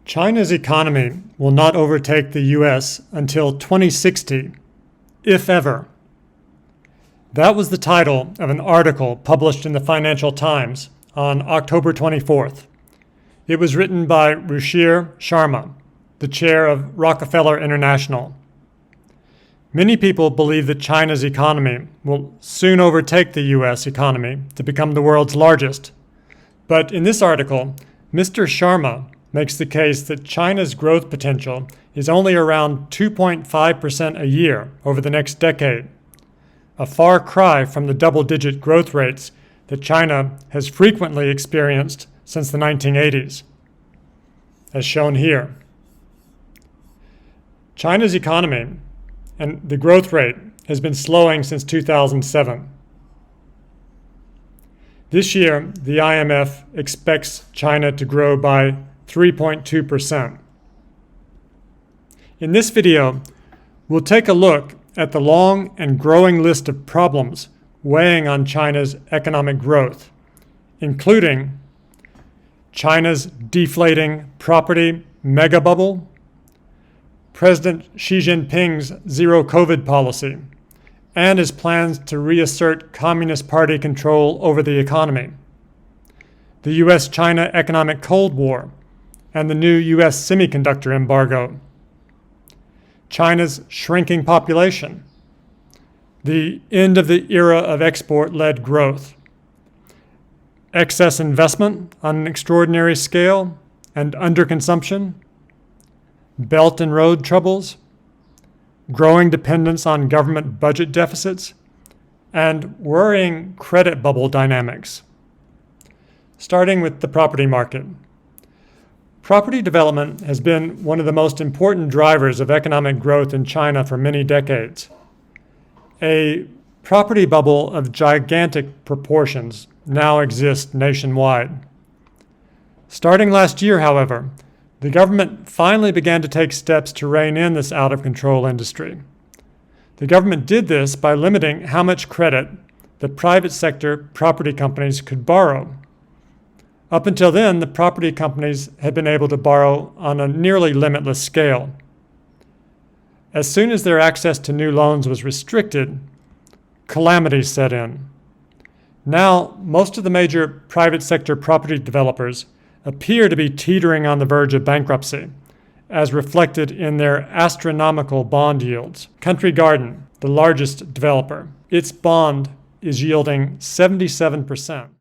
China's economy will not overtake the US until 2060, if ever. That was the title of an article published in the Financial Times on October 24th. It was written by Ruchir Sharma, the chair of Rockefeller International. Many people believe that China's economy will soon overtake the US economy to become the world's largest. But in this article, Mr. Sharma makes the case that China's growth potential is only around 2.5% a year over the next decade, a far cry from the double-digit growth rates that China has frequently experienced since the 1980s, as shown here. China's economy and the growth rate has been slowing since 2007. This year, the IMF expects China to grow by 3.2%. In this video, we'll take a look at the long and growing list of problems weighing on China's economic growth, including China's deflating property MegaBubble, President Xi Jinping's zero-COVID policy, and his plans to reassert Communist Party control over the economy, the U.S.-China economic Cold War, and the new U.S. semiconductor embargo, China's shrinking population, the end of the era of export-led growth, excess investment on an extraordinary scale and underconsumption, Belt and Road troubles, growing dependence on government budget deficits, and worrying credit bubble dynamics. Starting with the property market. Property development has been one of the most important drivers of economic growth in China for many decades. A property bubble of gigantic proportions now exists nationwide. Starting last year, however, the government finally began to take steps to rein in this out-of-control industry. The government did this by limiting how much credit the private sector property companies could borrow. Up until then, the property companies had been able to borrow on a nearly limitless scale. As soon as their access to new loans was restricted, calamities set in. Now, most of the major private sector property developers appear to be teetering on the verge of bankruptcy, as reflected in their astronomical bond yields. Country Garden, the largest developer, its bond is yielding 77%.